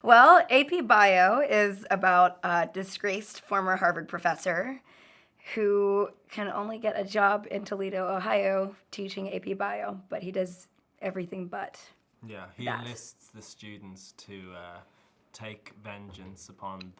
Well, AP Bio is about a disgraced former Harvard professor who can only get a job in Toledo, Ohio, teaching AP Bio, but he does everything but. Yeah, he enlists the students to take vengeance upon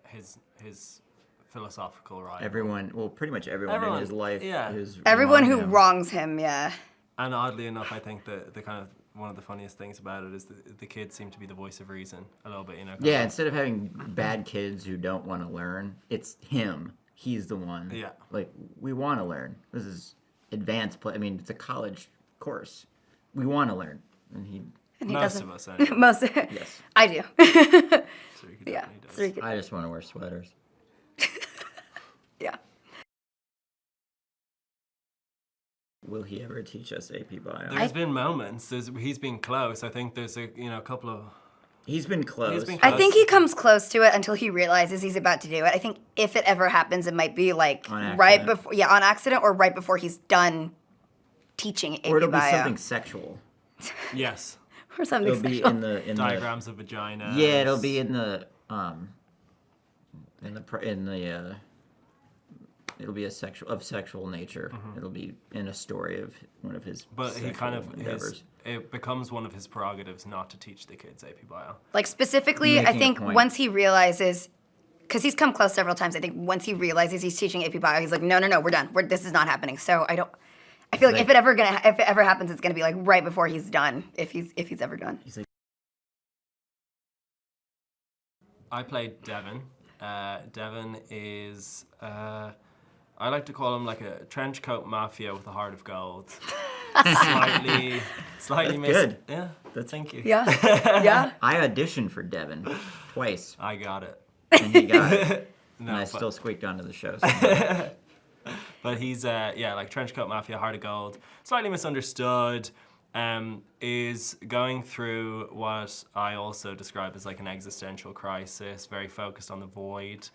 his philosophical rival. Everyone, well, pretty much everyone in his life. Yeah. Everyone who wrongs him, yeah. And oddly enough, I think the kind of one of the funniest things about it is the kids seem to be the voice of reason a little bit, you know. Yeah, instead of having bad kids who don't want to learn, it's him. He's the one. Yeah. Like, we want to learn. This is advanced play. I mean, it's a college course. We want to learn. And he Most of us, anyway. Yes. I do. Yeah. I just want to wear sweaters. Yeah. Will he ever teach us AP Bio? There's been moments. He's been close. I think there's a couple of. He's been close. I think he comes close to it until he realizes he's about to do it. I think if it ever happens, it might be like right before, on accident, or right before he's done teaching AP Bio. Or it'll be something sexual. Yes. Or something It'll sexual. be in Diagrams of vagina. Yeah, it'll be in the it'll be of sexual nature. Mm-hmm. It'll be in a story of one of his. But he kind of endeavors. It becomes one of his prerogatives not to teach the kids AP Bio. Like specifically, I think once he realizes, because he's come close several times. I think once he realizes he's teaching AP Bio, he's like, no, we're done. This is not happening. So I feel like if it ever happens, it's gonna be like right before he's done, if he's ever done. He's like, I played Devin. Devin is I like to call him like a trench coat mafia with a heart of gold. slightly That's good. Yeah. Thank you. Yeah. Yeah. I auditioned for Devin twice, I got it. and he got it. No, And I still squeaked onto the show. So. But he's like trench coat mafia, heart of gold, slightly misunderstood. Is going through what I also describe as like an existential crisis, very focused on the void,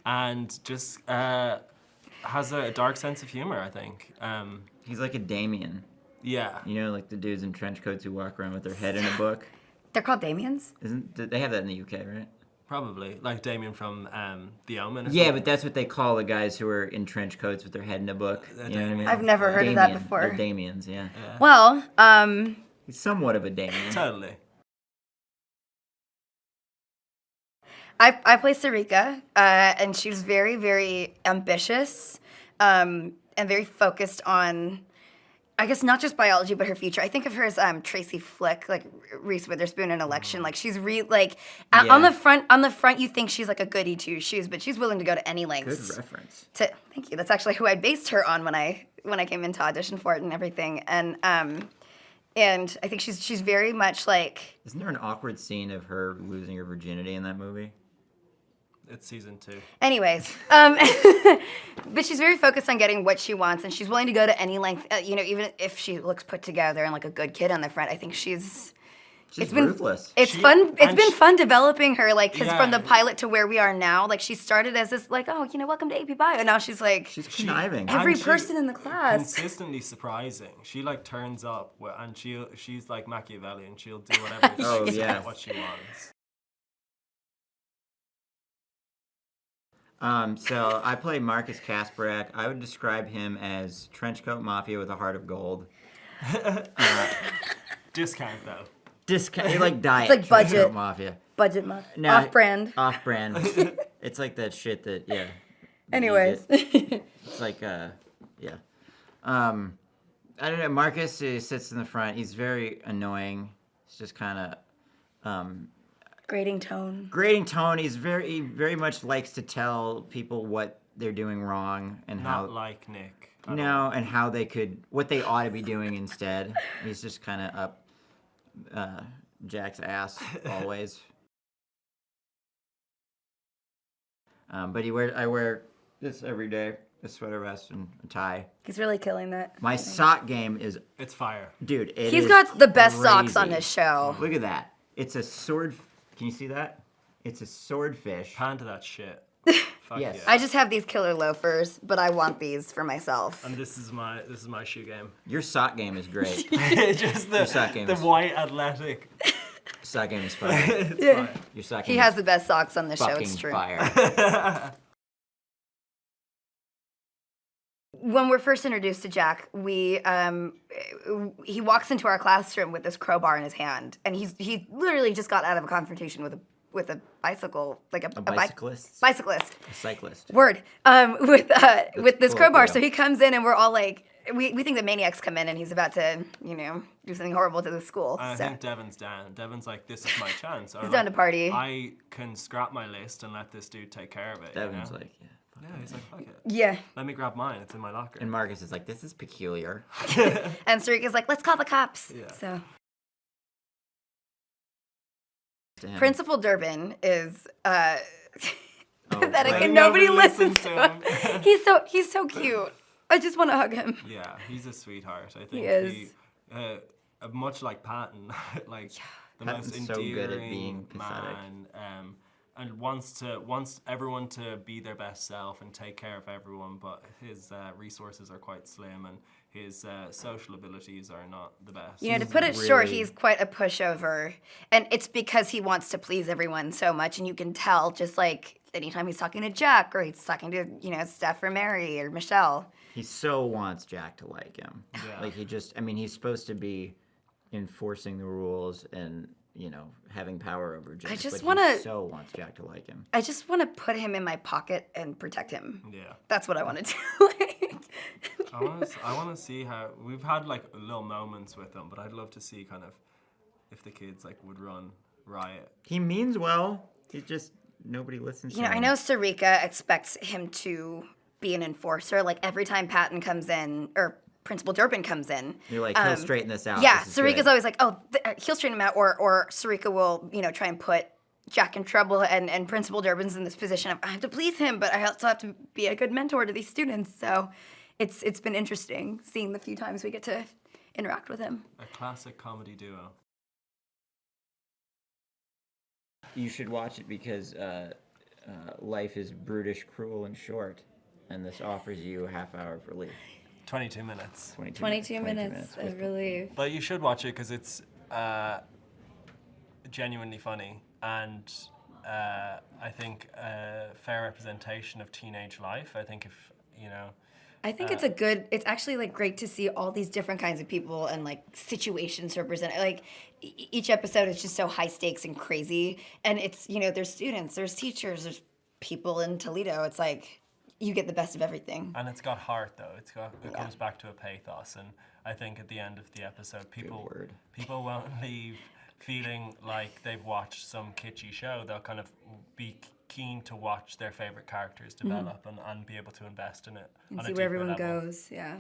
and just has a dark sense of humor, I think. He's like a Damien. Yeah. You know, like the dudes in trench coats who walk around with their head in a book. They're called Damians? They have that in the UK, right? Probably. Like Damien from The Omen or Yeah, something. but that's what they call the guys who are in trench coats with their head in a book. You know what I mean? I've never heard of that before. They're Damians, yeah. Well, He's somewhat of a Damien. Totally. I play Sarika, and she's very, very ambitious, and very focused on, I guess, not just biology, but her future. I think of her as Tracy Flick, like Reese Witherspoon in Election. Like she's on the front, you think she's like a goody two shoes, but she's willing to go to any lengths. Good reference. Thank you. That's actually who I based her on when I came into audition for it and everything. And I think she's very much like. Isn't there an awkward scene of her losing her virginity in that movie? It's season 2. Anyways, but she's very focused on getting what she wants, and she's willing to go to any length. Even if she looks put together and like a good kid on the front, I think she's ruthless. It's fun. It's been fun developing her, like, because from the pilot to where we are now, like she started as this, like, welcome to AP Bio, and now she's like, she's conniving. Every person in the class. Consistently surprising. She like turns up, and she's like Machiavellian. She'll do whatever to get what she wants. So I play Marcus Kasparak. I would describe him as trenchcoat mafia with a heart of gold. Discount though. Discount, like diet. It's like budget mafia. Budget mafia. No, Off-brand. Off-brand. It's like that shit that Anyways. It's like I don't know. Marcus sits in the front. He's very annoying. He's just kind of Grading tone. He very much likes to tell people what they're doing wrong and Not like Nick. And how what they ought to be doing instead. He's just kind of up Jack's ass always. But I wear this every day, a sweater vest and a tie. He's really killing that. My sock game is... It's fire. Dude, He's got the best socks on his show. Look at that. It's a sword... Can you see that? It's a swordfish. Pan to that shit. Fuck yes. Yeah. I just have these killer loafers, but I want these for myself. And this is my shoe game. Your sock game is great. Just the white athletic Sucking is fire. It's Yeah. fine. You're sucking. He has the best socks on the show. fucking It's true. fire. When we're first introduced to Jack, he walks into our classroom with this crowbar in his hand, and he literally just got out of a confrontation with a bicycle, like a bicyclist. bicyclist. A cyclist. Word. With this crowbar. colloquial. So he comes in, and we're all like, we think that maniacs come in, and he's about to, do something horrible to the school. And I So think Devon's down. Devon's like, this is my chance. Or he's down to party. I can scrap my list and let this dude take care of it. Devon's you know? like, yeah. Yeah, he's like, fuck it. Yeah. Let me grab mine. It's in my locker. And Marcus is like, this is peculiar. And Sarika's like, let's call the cops. Yeah. So Damn. Principal Durbin is pathetic, right. and nobody listens to to him. He's so cute. I just want to hug him. Yeah, he's a sweetheart. I think He is. Much like Patton, like the Patton's most so endearing good at being pathetic. man, and wants everyone to be their best self and take care of everyone. But his resources are quite slim, and his social abilities are not the best. To put it short, really- he's quite a pushover, and it's because he wants to please everyone so much, and you can tell just like anytime he's talking to Jack or he's talking to Steph or Mary or Michelle. He so wants Jack to like him. Yeah. Like he's supposed to be enforcing the rules and, having power over Jack. just but wanna- he so wants Jack to like him. I just want to put him in my pocket and protect him. Yeah. That's what I want to do. I want to see how we've had like little moments with him, but I'd love to see kind of if the kids like would run riot. He means well. He just nobody listens to him. I know Sarika expects him to be an enforcer. Like every time Patton comes in, or Principal Durbin comes in. You're like, he'll straighten this out. Yeah, This is Sarika's good. always like, he'll straighten him out, or Sarika will, try and put Jack in trouble, and Principal Durbin's in this position of, I have to please him, but I also have to be a good mentor to these students. So it's been interesting seeing the few times we get to interact with him. A classic comedy duo. You should watch it because life is brutish, cruel, and short, and this offers you a half hour of relief. 22 minutes. 22 minutes of relief. But you should watch it because it's genuinely funny and I think a fair representation of teenage life. I think if, I think it's actually like great to see all these different kinds of people and like situations represented. Like each episode is just so high stakes and crazy. And it's, there's students, there's teachers, there's people in Toledo. It's like you get the best of everything. And it's got heart though. It comes back to a pathos. And I think at the end of the episode, people won't leave feeling like they've watched some kitschy show. They'll kind of be keen to watch their favorite characters develop and be able to invest in it. And on see a where deeper everyone level. goes, yeah.